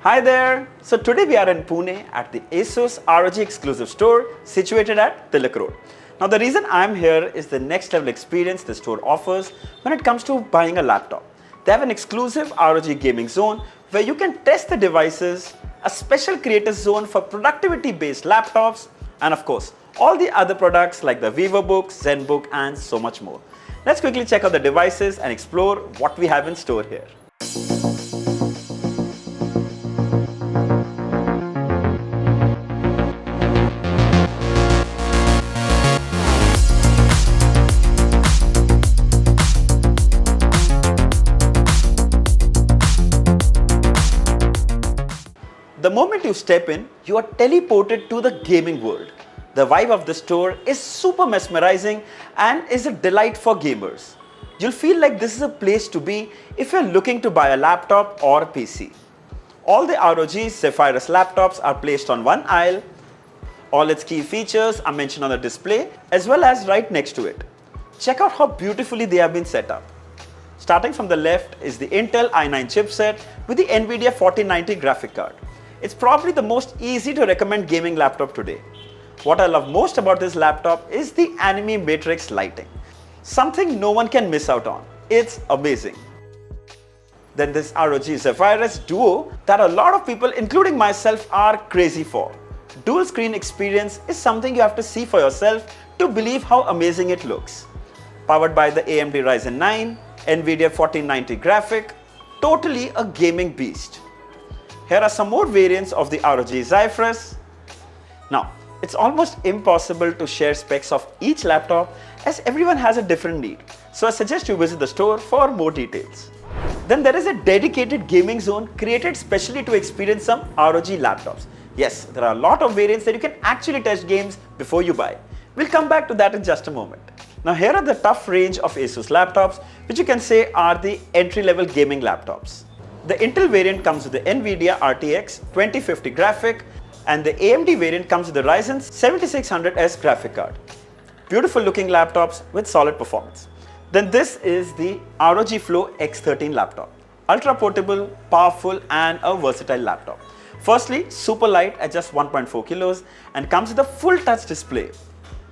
Hi there! So today we are in Pune at the ASUS ROG exclusive store situated at Tilak Road. Now the reason I'm here is the next level experience the store offers when it comes to buying a laptop. They have an exclusive ROG gaming zone where you can test the devices, a special creator zone for productivity based laptops, and of course all the other products like the VivoBook, ZenBook and so much more. Let's quickly check out the devices and explore what we have in store here. The moment you step in, you are teleported to the gaming world. The vibe of the store is super mesmerizing and is a delight for gamers. You'll feel like this is a place to be if you're looking to buy a laptop or PC. All the ROG Zephyrus laptops are placed on one aisle. All its key features are mentioned on the display as well as right next to it. Check out how beautifully they have been set up. Starting from the left is the Intel i9 chipset with the NVIDIA 4090 graphic card. It's probably the most easy to recommend gaming laptop today. What I love most about this laptop is the anime matrix lighting. Something no one can miss out on. It's amazing. Then this ROG Zephyrus Duo that a lot of people including myself are crazy for. Dual screen experience is something you have to see for yourself to believe how amazing it looks. Powered by the AMD Ryzen 9, NVIDIA 4090 graphic, totally a gaming beast. Here are some more variants of the ROG Zephyrus. Now, it's almost impossible to share specs of each laptop as everyone has a different need. So I suggest you visit the store for more details. Then there is a dedicated gaming zone created specially to experience some ROG laptops. Yes, there are a lot of variants that you can actually test games before you buy. We'll come back to that in just a moment. Now here are the tough range of ASUS laptops which you can say are the entry-level gaming laptops. The Intel variant comes with the NVIDIA RTX 2050 graphic and the AMD variant comes with the Ryzen 7600S graphic card. Beautiful looking laptops with solid performance. Then this is the ROG Flow X13 laptop. Ultra portable, powerful and a versatile laptop. Firstly, super light at just 1.4 kilos and comes with a full touch display.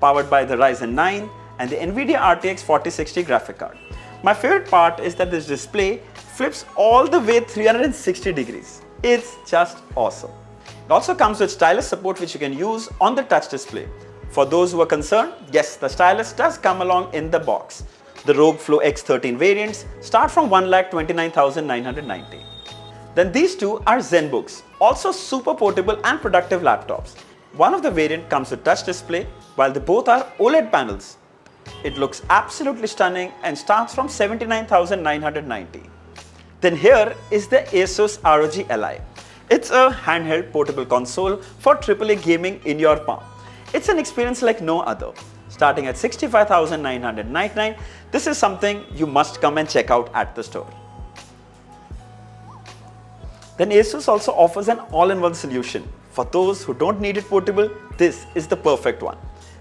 Powered by the Ryzen 9 and the NVIDIA RTX 4060 graphic card. My favorite part is that this display flips all the way 360 degrees. It's just awesome. It also comes with stylus support which you can use on the touch display. For those who are concerned, yes, the stylus does come along in the box. The ROG Flow X13 variants start from 1,29,990. Then these two are ZenBooks, also super portable and productive laptops. One of the variant comes with touch display while they both are OLED panels. It looks absolutely stunning and starts from 79,990. Then here is the ASUS ROG Ally. It's a handheld portable console for AAA gaming in your palm. It's an experience like no other. Starting at 65,999, this is something you must come and check out at the store. Then ASUS also offers an all-in-one solution. For those who don't need it portable, this is the perfect one.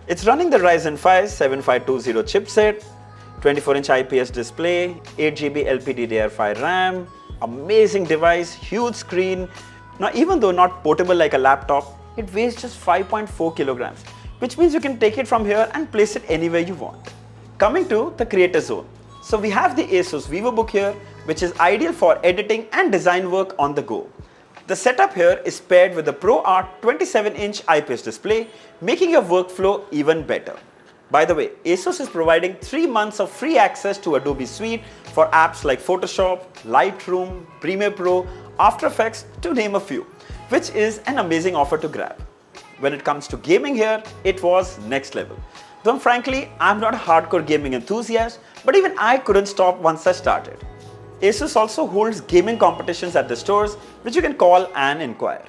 It's running the Ryzen 5 7520 chipset, 24-inch IPS display, 8GB LPDDR5 RAM, amazing device, huge screen. Now even though not portable like a laptop, it weighs just 5.4 kilograms, which means you can take it from here and place it anywhere you want. Coming to the creator zone. So we have the ASUS VivoBook here, which is ideal for editing and design work on the go. The setup here is paired with the ProArt 27-inch IPS display, making your workflow even better. By the way, ASUS is providing 3 months of free access to Adobe Suite for apps like Photoshop, Lightroom, Premiere Pro, After Effects, to name a few, which is an amazing offer to grab. When it comes to gaming here, it was next level. Though frankly, I'm not a hardcore gaming enthusiast, but even I couldn't stop once I started. ASUS also holds gaming competitions at the stores which you can call and inquire.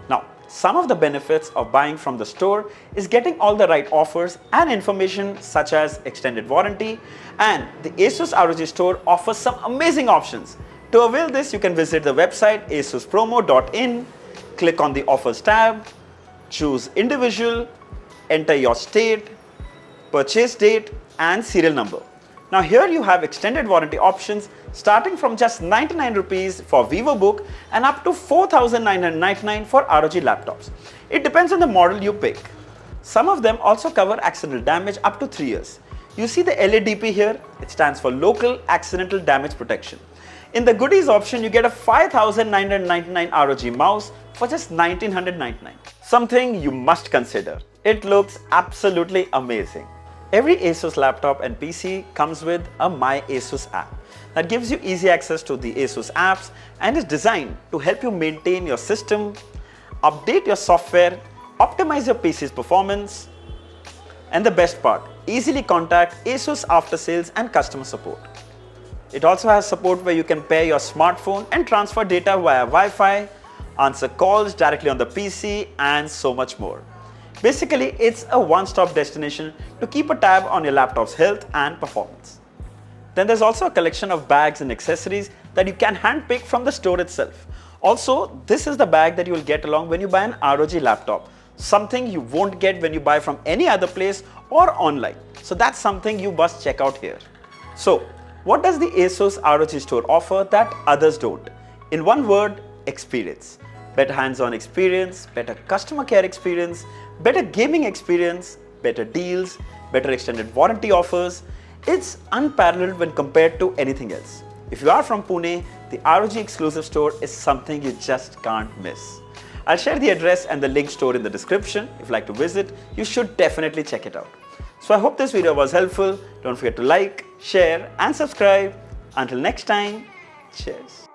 Now, some of the benefits of buying from the store is getting all the right offers and information such as extended warranty, and the ASUS ROG store offers some amazing options. To avail this, you can visit the website asuspromo.in, click on the offers tab, choose individual, enter your state, purchase date and serial number. Now here you have extended warranty options starting from just 99 rupees for VivoBook and up to 4,999 for ROG laptops. It depends on the model you pick. Some of them also cover accidental damage up to 3 years. You see the LADP here, it stands for Local Accidental Damage Protection. In the goodies option, you get a 5,999 ROG mouse for just 1,999. Something you must consider. It looks absolutely amazing. Every ASUS laptop and PC comes with a My ASUS app that gives you easy access to the ASUS apps and is designed to help you maintain your system, update your software, optimize your PC's performance, and the best part, easily contact ASUS after sales and customer support. It also has support where you can pair your smartphone and transfer data via Wi-Fi, answer calls directly on the PC, and so much more. Basically, it's a one-stop destination to keep a tab on your laptop's health and performance. Then there's also a collection of bags and accessories that you can handpick from the store itself. Also, this is the bag that you will get along when you buy an ROG laptop, something you won't get when you buy from any other place or online. So that's something you must check out here. So, what does the ASUS ROG store offer that others don't? In one word, experience. Better hands-on experience, better customer care experience, better gaming experience, better deals, better extended warranty offers. It's unparalleled when compared to anything else. If you are from Pune, the ROG exclusive store is something you just can't miss. I'll share the address and the link stored in the description. If you'd like to visit, you should definitely check it out. So I hope this video was helpful. Don't forget to like, share and subscribe. Until next time, cheers.